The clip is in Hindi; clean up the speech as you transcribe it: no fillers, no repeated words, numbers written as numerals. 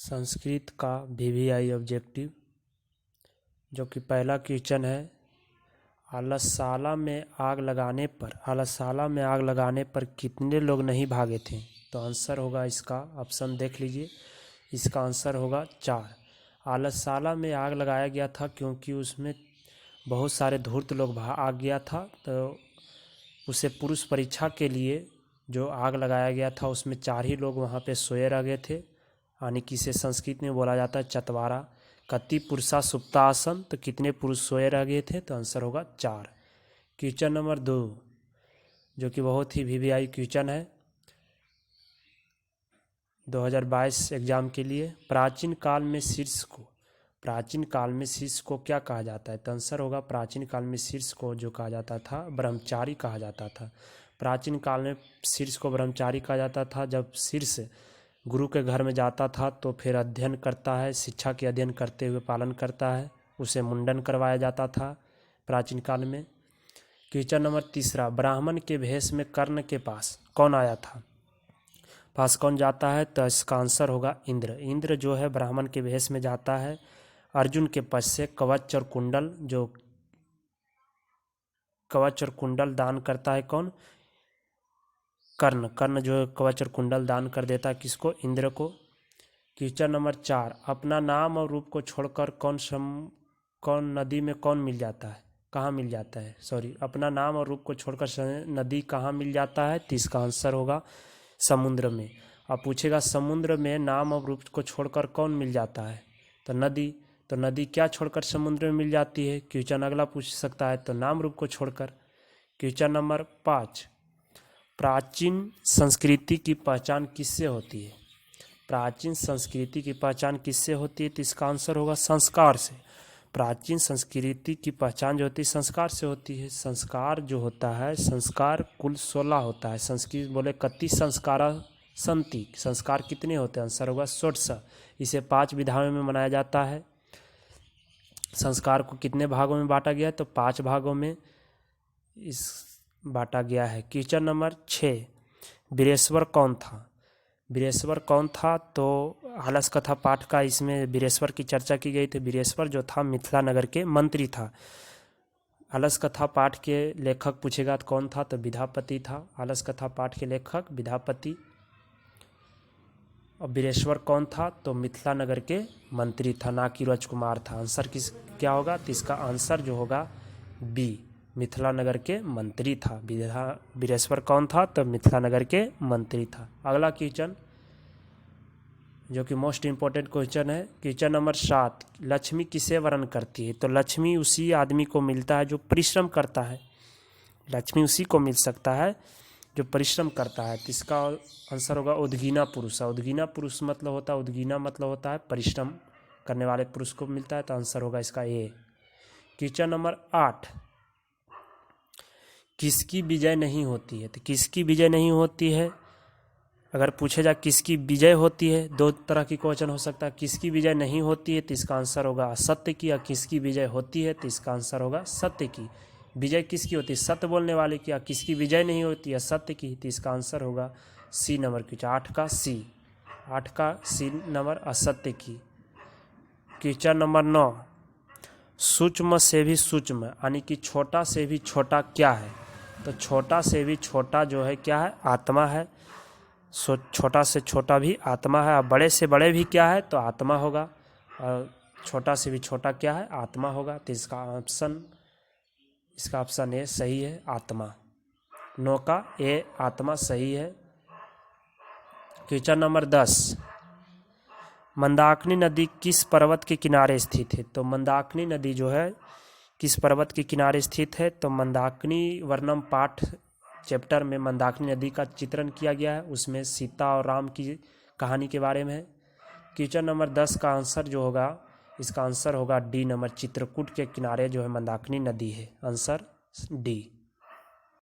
संस्कृत का VVI ऑब्जेक्टिव, जो कि पहला क्वेश्चन है। आलसशाला में आग लगाने पर कितने लोग नहीं भागे थे? तो आंसर होगा इसका, ऑप्शन देख लीजिए, इसका आंसर होगा 4। आलसशाला में आग लगाया गया था क्योंकि उसमें बहुत सारे धूर्त लोग भाग गया था, तो उसे पुरुष परीक्षा के लिए जो आग लगाया गया था उसमें 4 ही लोग वहाँ पे सोए रह गए थे, यानी कि इसे संस्कृत में बोला जाता है चतवारा। कति पुरुषा सुप्तासन, तो कितने पुरुष सोए रह गए थे? तो आंसर होगा 4। क्वेश्चन नंबर 2, जो कि बहुत ही VVI क्वेश्चन है 2022 एग्जाम के लिए। प्राचीन काल में शीर्ष को क्या कहा जाता है? तो आंसर होगा, प्राचीन काल में शीर्ष को जो कहा जाता था ब्रह्मचारी कहा जाता था। प्राचीन काल में शीर्ष को ब्रह्मचारी कहा जाता था। जब शीर्ष गुरु के घर में जाता था तो फिर अध्ययन करता है, शिक्षा के अध्ययन करते हुए पालन करता है, उसे मुंडन करवाया जाता था प्राचीन काल में। क्वेश्चन नंबर 3, ब्राह्मण के भेष में कर्ण के पास कौन आया था? पास कौन जाता है? तो इसका आंसर होगा इंद्र। इंद्र जो है ब्राह्मण के भेष में जाता है। अर्जुन के पद से कवच और कुंडल दान करता है कौन? कर्ण जो कवच और कुंडल दान कर देता है किसको? इंद्र को। क्वेश्चन नंबर 4, अपना नाम और रूप को छोड़कर कौन नदी में कौन मिल जाता है? कहाँ मिल जाता है? अपना नाम और रूप को छोड़कर नदी कहाँ मिल जाता है? तो इसका आंसर होगा समुद्र में। अब पूछेगा समुद्र में नाम और रूप को छोड़कर कौन मिल जाता है? तो नदी। तो नदी क्या छोड़कर समुद्र में मिल जाती है? क्वेश्चन अगला पूछ सकता है, तो नाम रूप को छोड़कर। क्वेश्चन नंबर 5, प्राचीन संस्कृति की पहचान किससे होती है? प्राचीन संस्कृति की पहचान किससे होती है? तो इसका आंसर होगा संस्कार से। प्राचीन संस्कृति की पहचान जो होती है संस्कार से होती है। संस्कार जो होता है, संस्कार कुल 16 होता है। संस्कृत बोले कति संस्कारा संति, संस्कार कितने होते हैं? आंसर होगा 16। इसे 5 विधाओं में मनाया जाता है। संस्कार को कितने भागों में बांटा गया है? तो 5 भागों में इस बांटा गया है। क्वेश्चन नंबर 6, वीरेश्वर कौन था? वीरेश्वर कौन था? तो हलस कथा पाठ का इसमें वीरेश्वर की चर्चा की गई थी। वीरेश्वर जो था मिथिला नगर के मंत्री था। हलस कथा पाठ के लेखक पूछेगा तो कौन था? तो विधापति था। हलस कथा पाठ के लेखक विधापति। और वीरेश्वर कौन था? तो मिथिला नगर के मंत्री था, ना कि राजकुमार था। आंसर क्या होगा? तो इसका आंसर जो होगा बी, मिथिला नगर के मंत्री था। वीरेश्वर कौन था? तो मिथिला नगर के मंत्री था। अगला क्वेश्चन जो कि मोस्ट इंपॉर्टेंट क्वेश्चन है, क्वेश्चन नंबर 7, लक्ष्मी किसे वरण करती है? तो लक्ष्मी उसी आदमी को मिलता है जो परिश्रम करता है। लक्ष्मी उसी को मिल सकता है जो परिश्रम करता है। तो इसका आंसर होगा उद्गीना पुरुष। उद्गीना पुरुष मतलब होता है परिश्रम करने वाले पुरुष को मिलता है। तो आंसर होगा इसका ए। क्वेश्चन नंबर 8, किसकी विजय नहीं होती है? तो किसकी विजय नहीं होती है? अगर पूछे जाए किसकी विजय होती है, 2 तरह की क्वेश्चन हो सकता है। किसकी विजय नहीं होती है? तो इसका आंसर होगा सत्य की। या किसकी विजय होती है? तो इसका आंसर होगा सत्य की। विजय किसकी होती है? सत्य बोलने वाले की। या किसकी विजय नहीं होती है? सत्य की। तो इसका आंसर होगा सी नंबर क्वेश्चन, 8 का सी नंबर, असत्य की। क्वेश्चन नंबर 9, सूक्ष्म से भी सूक्ष्म यानी कि छोटा से भी छोटा क्या है? तो छोटा से भी छोटा जो है क्या है? आत्मा है। छोटा से छोटा भी आत्मा है। और बड़े से बड़े भी क्या है? तो आत्मा होगा। और छोटा से भी छोटा क्या है? आत्मा होगा। तो इसका ऑप्शन ए सही है, आत्मा। 9 का ए आत्मा सही है। क्वेश्चन नंबर 10, मंदाकिनी नदी किस पर्वत के किनारे स्थित है? तो मंदाकिनी नदी जो है किस पर्वत के किनारे स्थित है? तो मंदाकिनी वर्णम पाठ चैप्टर में मंदाकिनी नदी का चित्रण किया गया है। उसमें सीता और राम की कहानी के बारे में है। क्वेश्चन नंबर 10 का आंसर जो होगा, इसका आंसर होगा डी नंबर, चित्रकूट के किनारे जो है मंदाकिनी नदी है। Answer D.